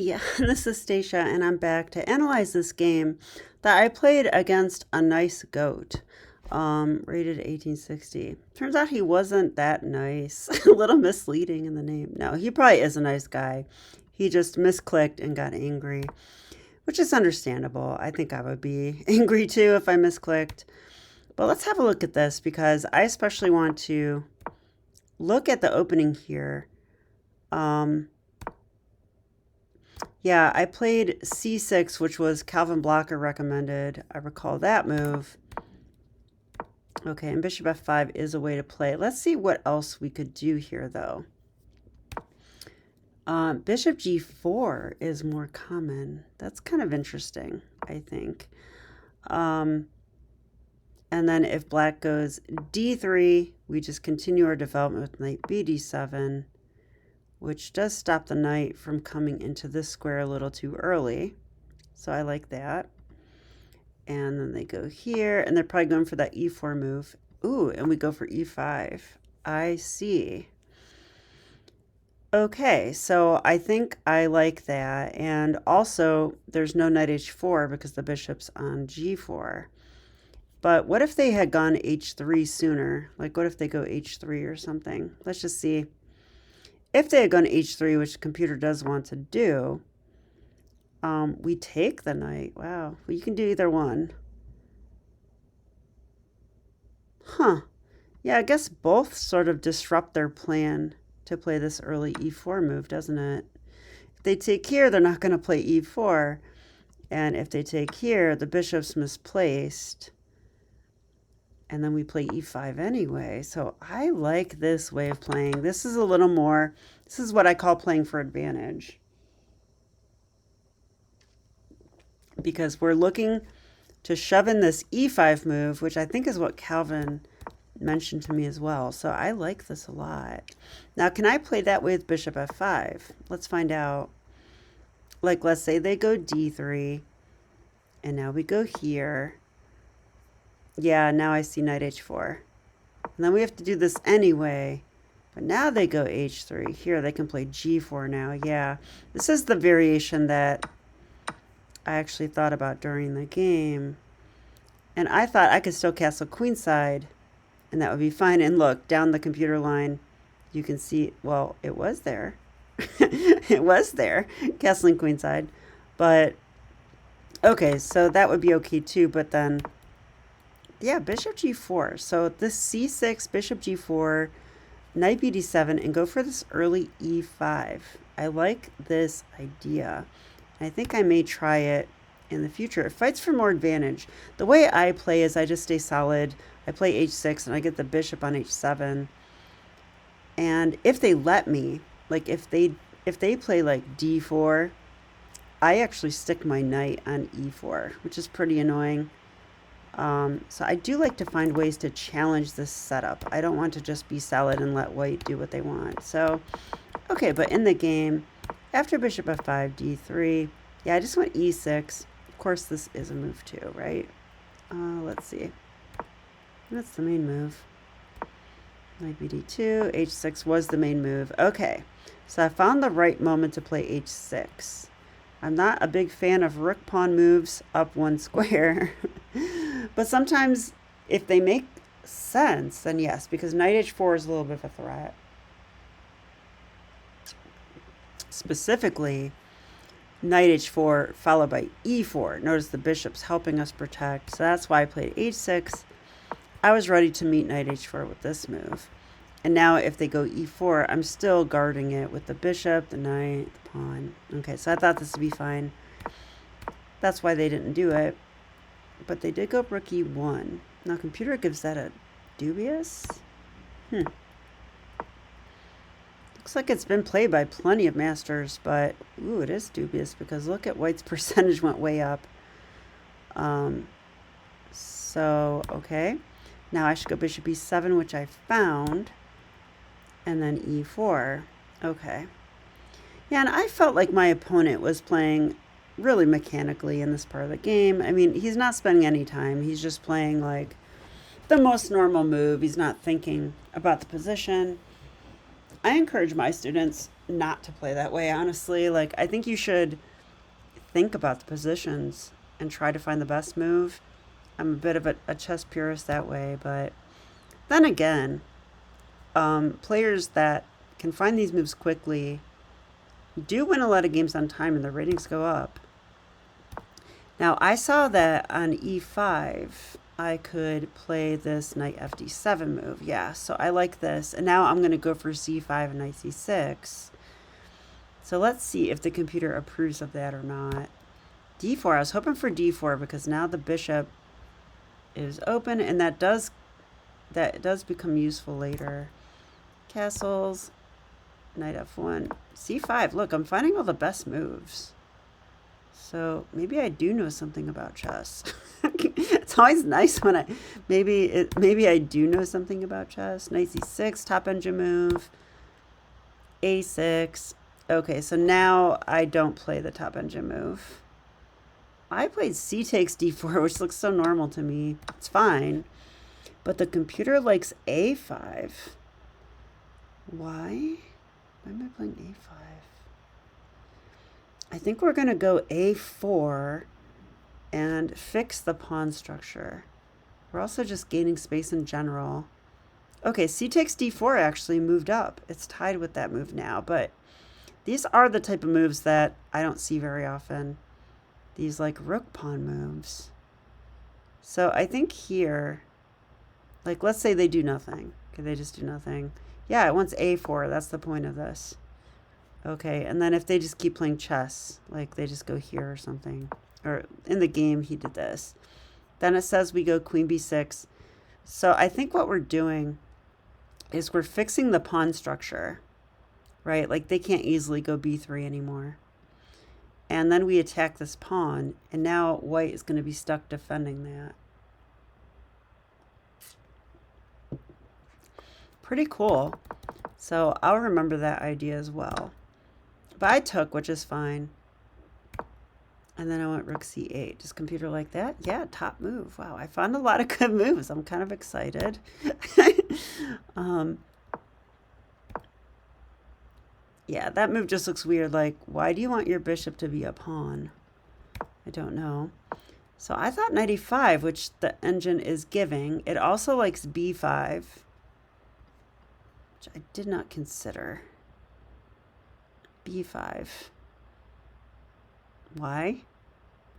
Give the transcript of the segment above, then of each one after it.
Hey, this is Stacia, and I'm back to analyze this game that I played against a nice goat, rated 1860. Turns out he wasn't that nice. A little misleading in the name. No, he probably is a nice guy. He just misclicked and got angry, which is understandable. I think I would be angry too if I misclicked. But let's have a look at this because I especially want to look at the opening here. Yeah, I played c6, which was Calvin Blocker recommended. I recall that move. Okay, and bishop f5 is a way to play. Let's see what else we could do here, though. Bishop g4 is more common. That's kind of interesting, I think. And then if black goes d3, we just continue our development with knight b d7, which does stop the knight from coming into this square a little too early. So I like that. And then they go here, and they're probably going for that e4 move. Ooh, and we go for e5. I see. Okay, so I think I like that. And also, there's no knight h4 because the bishop's on g4. But what if they had gone h3 sooner? Like, what if they go h3 or something? Let's just see. If they had gone h3, which the computer does want to do, we take the knight. Wow. Well, you can do either one. Huh. Yeah, I guess both sort of disrupt their plan to play this early e4 move, doesn't it? If they take here, they're not going to play e4. And if they take here, the bishop's misplaced. And then we play e5 anyway. So I like this way of playing. This is a little more, this is what I call playing for advantage. Because we're looking to shove in this e5 move, which I think is what Calvin mentioned to me as well. So I like this a lot. Now, can I play that way with bishop f5? Let's find out. Like, let's say they go d3, and now we go here. Yeah, now I see knight h4. And then we have to do this anyway. But now they go h3. Here, they can play g4 now. Yeah, this is the variation that I actually thought about during the game. And I thought I could still castle queenside, and that would be fine. And look, down the computer line, you can see, well, it was there. It was there, castling queenside. But, okay, so that would be okay too, but then... yeah, bishop g4. So this c6, bishop g4, knight b d7, and go for this early e5. I like this idea. I think I may try it in the future. It fights for more advantage. The way I play is I just stay solid. I play h6, and I get the bishop on h7. And if they let me, like if they play like d4, I actually stick my knight on e4, which is pretty annoying. So I do like to find ways to challenge this setup. I don't want to just be solid and let white do what they want. So, okay, but in the game, after bishop f5, d3, yeah, I just went e6. Of course, this is a move too, right? Let's see. That's the main move. Knight bd2, h6 was the main move. Okay, so I found the right moment to play h6. I'm not a big fan of rook pawn moves up one square. But sometimes if they make sense, then yes, because knight h4 is a little bit of a threat. Specifically, knight h4 followed by e4. Notice the bishop's helping us protect. So that's why I played h6. I was ready to meet knight h4 with this move. And now if they go e4, I'm still guarding it with the bishop, the knight, the pawn. Okay, so I thought this would be fine. That's why they didn't do it. But they did go rook e1. Now computer gives that a dubious. Looks like it's been played by plenty of masters, but ooh, it is dubious because look at white's percentage went way up. So, okay. Now I should go bishop e7, which I found. And then e4. Okay. Yeah, and I felt like my opponent was playing really mechanically in this part of the game. I mean, he's not spending any time. He's just playing like the most normal move. He's not thinking about the position. I encourage my students not to play that way, honestly. Like, I think you should think about the positions and try to find the best move. I'm a bit of a chess purist that way, but then again, players that can find these moves quickly do win a lot of games on time and the ratings go up. Now, I saw that on e5, I could play this knight fd7 move. Yeah, so I like this. And now I'm going to go for c5 and knight c6. So let's see if the computer approves of that or not. d4, I was hoping for d4 because now the bishop is open, and that does become useful later. Castles, knight f1, c5. Look, I'm finding all the best moves. So maybe I do know something about chess. It's always nice when maybe I do know something about chess. Knight c6, top engine move. a6. Okay, so now I don't play the top engine move. I played c takes d4, which looks so normal to me. It's fine. But the computer likes a5. Why? Why am I playing a5? I think we're going to go a4 and fix the pawn structure. We're also just gaining space in general. Okay, c takes d4 actually moved up. It's tied with that move now, but these are the type of moves that I don't see very often. These like rook pawn moves. So I think here, like let's say they do nothing. Okay, they just do nothing. Yeah, it wants a4. That's the point of this. Okay, and then if they just keep playing chess, like they just go here or something, or in the game he did this, then it says we go queen b6. So I think what we're doing is we're fixing the pawn structure, right? Like they can't easily go b3 anymore. And then we attack this pawn, and now white is going to be stuck defending that. Pretty cool. So I'll remember that idea as well. But I took, which is fine. And then I went rook c8. Does computer like that? Yeah, top move. Wow, I found a lot of good moves. I'm kind of excited. Yeah, that move just looks weird. Like, why do you want your bishop to be a pawn? I don't know. So I thought knight e5, which the engine is giving. It also likes b5, which I did not consider. b5. Why?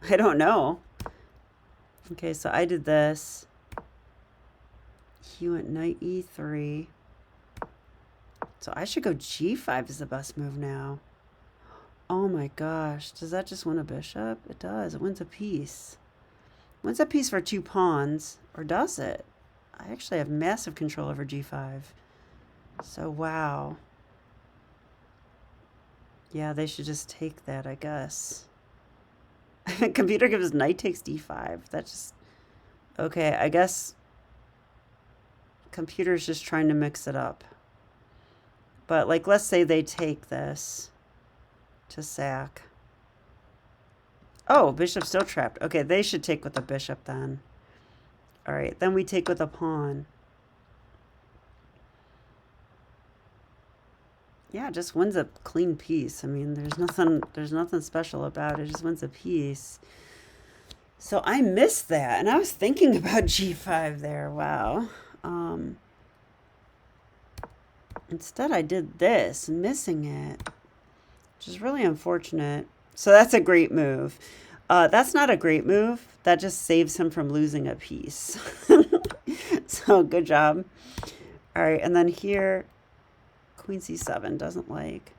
I don't know. Okay, so I did this. He went knight e3. So I should go g5 is the best move now. Oh my gosh. Does that just win a bishop? It does. It wins a piece. It wins a piece for 2 pawns. Or does it? I actually have massive control over g5. So wow. Yeah, they should just take that, I guess. Computer gives knight takes d5. That's just... Okay, I guess computer's just trying to mix it up. But, like, let's say they take this to sack. Oh, bishop's still trapped. Okay, they should take with the bishop then. All right, then we take with a pawn. Yeah, it just wins a clean piece. I mean, there's nothing special about it. It just wins a piece. So I missed that, and I was thinking about g5 there. Wow. Instead, I did this, missing it, which is really unfortunate. So that's a great move. That's not a great move. That just saves him from losing a piece. So good job. All right, and then here, queen c7 doesn't like.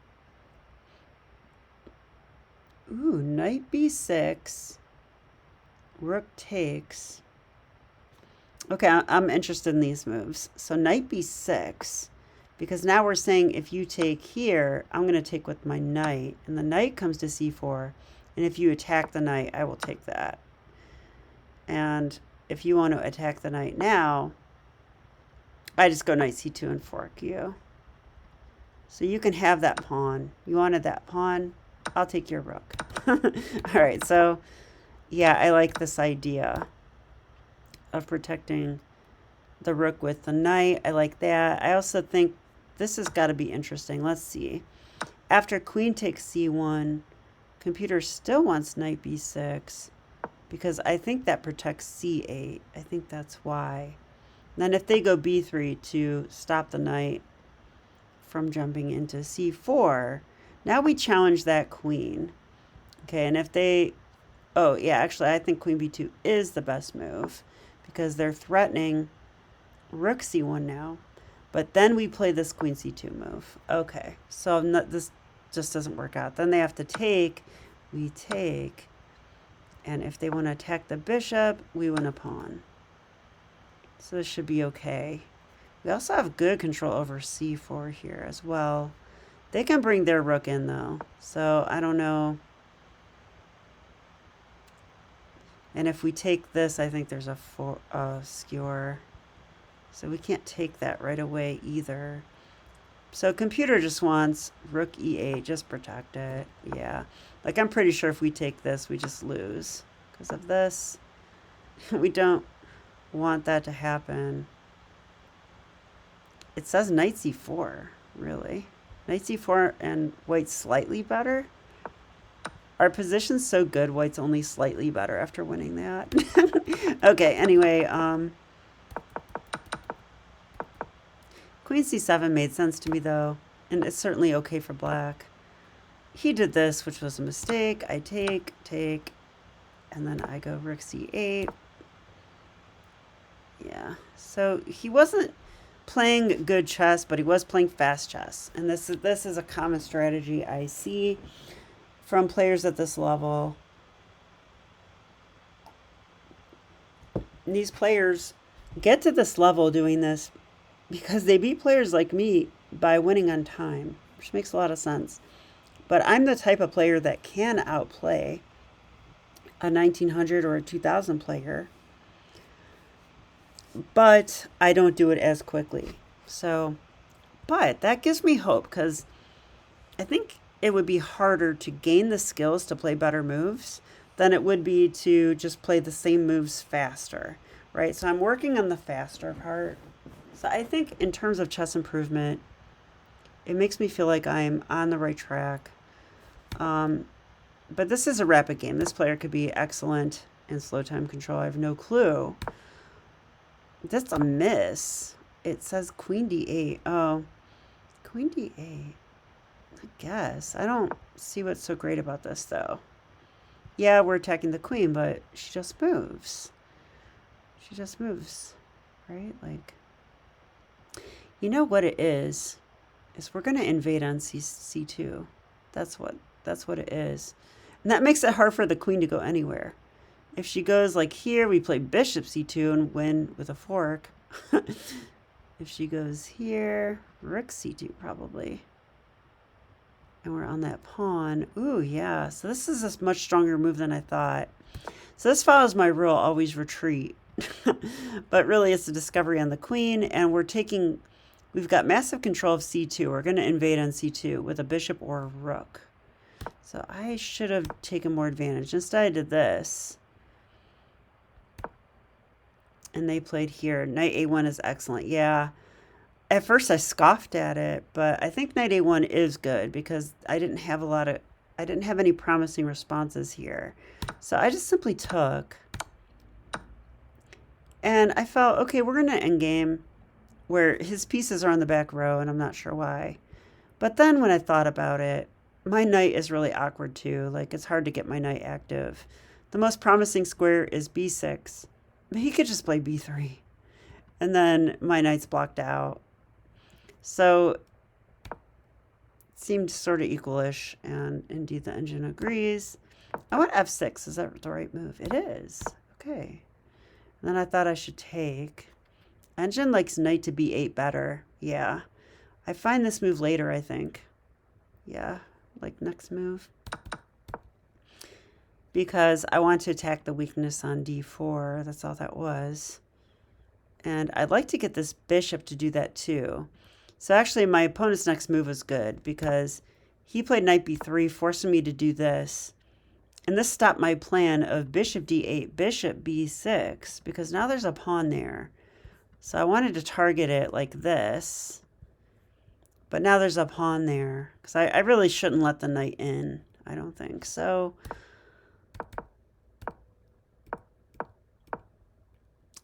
Ooh, knight b6. Rook takes. Okay, I'm interested in these moves. So knight b6. Because now we're saying if you take here, I'm going to take with my knight. And the knight comes to c4. And if you attack the knight, I will take that. And if you want to attack the knight now, I just go knight c2 and fork you. So you can have that pawn. You wanted that pawn. I'll take your rook. All right, so yeah, I like this idea of protecting the rook with the knight. I like that. I also think this has got to be interesting. Let's see. After queen takes c1, computer still wants knight b6 because I think that protects c8. I think that's why. And then if they go b3 to stop the knight from jumping into c4, now we challenge that queen. Okay, and if they, oh yeah, actually I think queen b2 is the best move because they're threatening rook c1 now. But then we play this queen c2 move. Okay, so this just doesn't work out. Then they have to take, we take, and if they want to attack the bishop, we win a pawn. So this should be okay. We also have good control over c4 here as well. They can bring their rook in though, so I don't know. And if we take this, I think there's a skewer. So we can't take that right away either. So computer just wants rook e8, just protect it. Yeah, like I'm pretty sure if we take this, we just lose because of this. We don't want that to happen. It says knight c4, really. Knight c4 and white's slightly better. Our position's so good, white's only slightly better after winning that. Okay, anyway, queen c7 made sense to me though, and it's certainly okay for black. He did this, which was a mistake. I take, and then I go rook c8. Yeah, so he wasn't playing good chess, but he was playing fast chess. And this is a common strategy I see from players at this level. And these players get to this level doing this because they beat players like me by winning on time, which makes a lot of sense. But I'm the type of player that can outplay a 1900 or a 2000 player, but I don't do it as quickly. So, but that gives me hope because I think it would be harder to gain the skills to play better moves than it would be to just play the same moves faster, right? So I'm working on the faster part. So I think in terms of chess improvement, it makes me feel like I'm on the right track. But this is a rapid game. This player could be excellent in slow time control. I have no clue. That's a miss. It says queen d8. Oh, queen d8. I guess. I don't see what's so great about this, though. Yeah, we're attacking the queen, but she just moves. She just moves, right? Like, you know what it is we're going to invade on c2. That's what it is. And that makes it hard for the queen to go anywhere. If she goes like here, we play bishop c2 and win with a fork. If she goes here, rook c2 probably. And we're on that pawn. Ooh, yeah. So this is a much stronger move than I thought. So this follows my rule, always retreat. But really it's a discovery on the queen, and we've got massive control of c2. We're going to invade on c2 with a bishop or a rook. So I should have taken more advantage. Instead I did this. And they played here. Knight a1 is excellent. Yeah. At first I scoffed at it, but I think knight a1 is good because I didn't have any promising responses here. So I just simply took. And I felt, okay, we're going to endgame where his pieces are on the back row, and I'm not sure why. But then when I thought about it, my knight is really awkward too. Like, it's hard to get my knight active. The most promising square is b6. He could just play b3. And then my knight's blocked out. So it seemed sort of equalish, and indeed the engine agrees. I want f6. Is that the right move? It is. Okay. And then I thought I should take. Engine likes knight to b8 better. Yeah. I find this move later, I think. Yeah, like next move. Because I want to attack the weakness on d4. That's all that was. And I'd like to get this bishop to do that too. So actually my opponent's next move was good because he played knight b3, forcing me to do this. And this stopped my plan of bishop d8, bishop b6, because now there's a pawn there. So I wanted to target it like this. But now there's a pawn there. Because I really shouldn't let the knight in. I don't think so.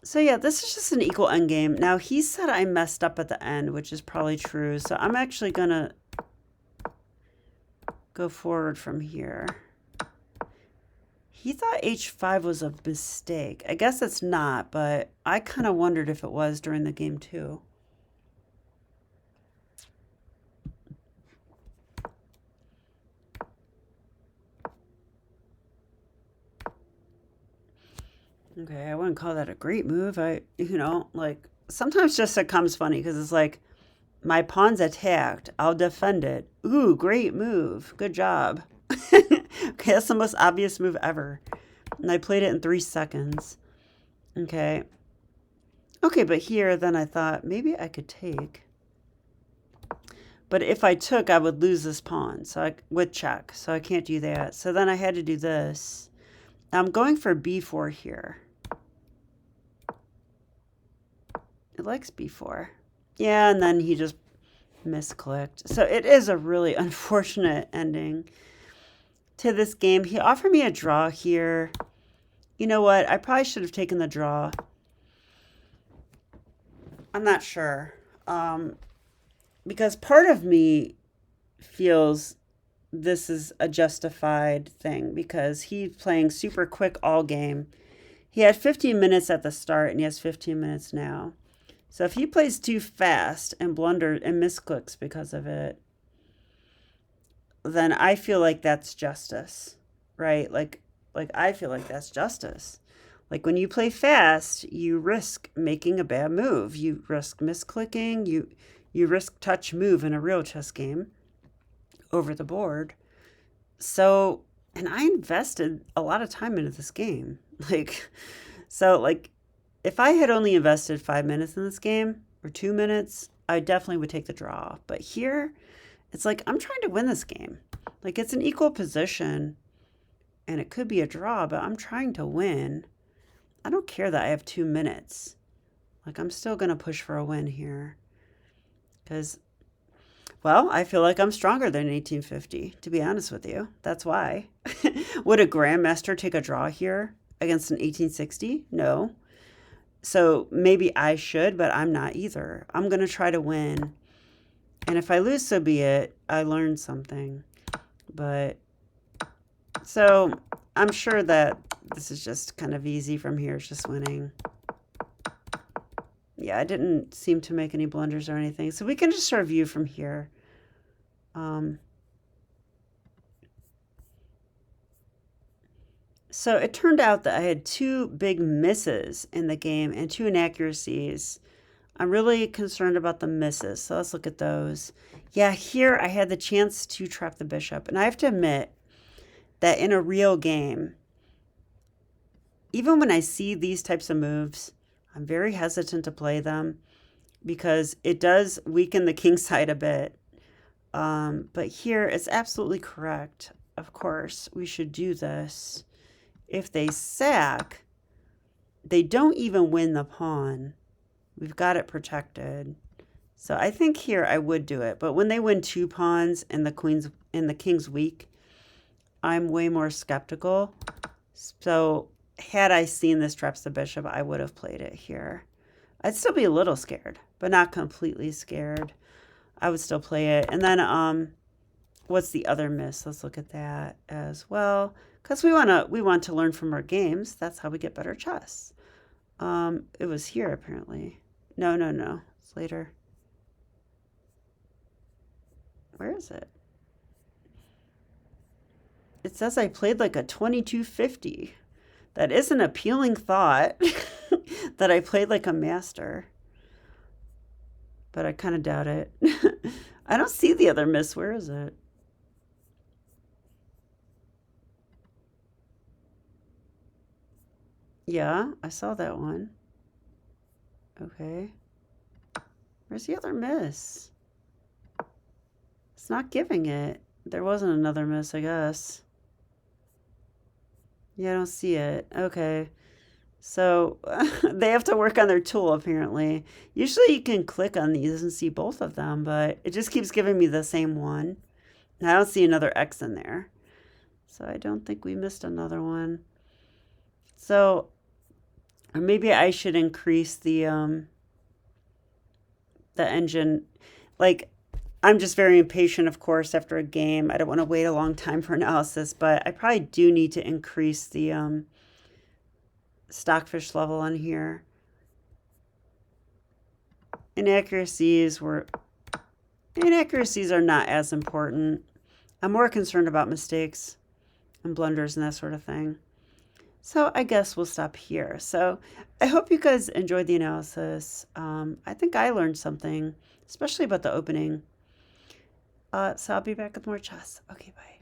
So yeah, this is just an equal endgame. Now he said I messed up at the end, which is probably true. So I'm actually going to go forward from here. He thought h5 was a mistake. I guess it's not, but I kind of wondered if it was during the game too. Okay, I wouldn't call that a great move. Like, sometimes just it comes funny because it's like, my pawn's attacked. I'll defend it. Ooh, great move. Good job. Okay, that's the most obvious move ever. And I played it in 3 seconds. Okay. Okay, but here, then I thought, maybe I could take. But if I took, I would lose this pawn with check. So I can't do that. So then I had to do this. I'm going for b4 here. It likes b4. Yeah, and then he just misclicked. So it is a really unfortunate ending to this game. He offered me a draw here. You know what? I probably should have taken the draw. I'm not sure. Because part of me feels this is a justified thing because he's playing super quick all game. He had 15 minutes at the start and he has 15 minutes now. So if he plays too fast and blunders and misclicks because of it, then I feel like that's justice, right? Like I feel like that's justice. Like when you play fast, you risk making a bad move. You risk misclicking. You risk touch move in a real chess game over the board. So, and I invested a lot of time into this game. Like, if I had only invested 5 minutes in this game or 2 minutes, I definitely would take the draw. But here, it's like I'm trying to win this game. Like it's an equal position and it could be a draw, but I'm trying to win. I don't care that I have 2 minutes. Like I'm still going to push for a win here. Because, well, I feel like I'm stronger than 1850, to be honest with you. That's why. Would a grandmaster take a draw here against an 1860? No. So maybe I should, but I'm not either. I'm going to try to win. And if I lose, so be it. I learned something. But so I'm sure that this is just kind of easy from here. It's just winning. Yeah, I didn't seem to make any blunders or anything. So we can just review from here. So it turned out that I had 2 big misses in the game and 2 inaccuracies. I'm really concerned about the misses, so let's look at those. Yeah, here I had the chance to trap the bishop, and I have to admit that in a real game, even when I see these types of moves, I'm very hesitant to play them because it does weaken the king side a bit. But here it's absolutely correct. Of course, we should do this. If they sack, they don't even win the pawn. We've got it protected. So I think here I would do it. But when they win 2 pawns and the king's weak, I'm way more skeptical. So had I seen this traps the bishop, I would have played it here. I'd still be a little scared, but not completely scared. I would still play it. And then what's the other miss? Let's look at that as well. Because we want to learn from our games. That's how we get better chess. It was here apparently. No. It's later. Where is it? It says I played like a 2250. That is an appealing thought that I played like a master. But I kind of doubt it. I don't see the other miss. Where is it? Yeah, I saw that one. Okay. Where's the other miss? It's not giving it. There wasn't another miss, I guess. Yeah, I don't see it. Okay. So they have to work on their tool apparently. Usually you can click on these and see both of them, but it just keeps giving me the same one. And I don't see another X in there. So I don't think we missed another one. So or maybe I should increase the engine. Like I'm just very impatient, of course, after a game. I don't want to wait a long time for analysis, but I probably do need to increase the stockfish level on here. Inaccuracies are not as important. I'm more concerned about mistakes and blunders and that sort of thing. So I guess we'll stop here. So I hope you guys enjoyed the analysis. I think I learned something, especially about the opening. So I'll be back with more chess. Okay, bye.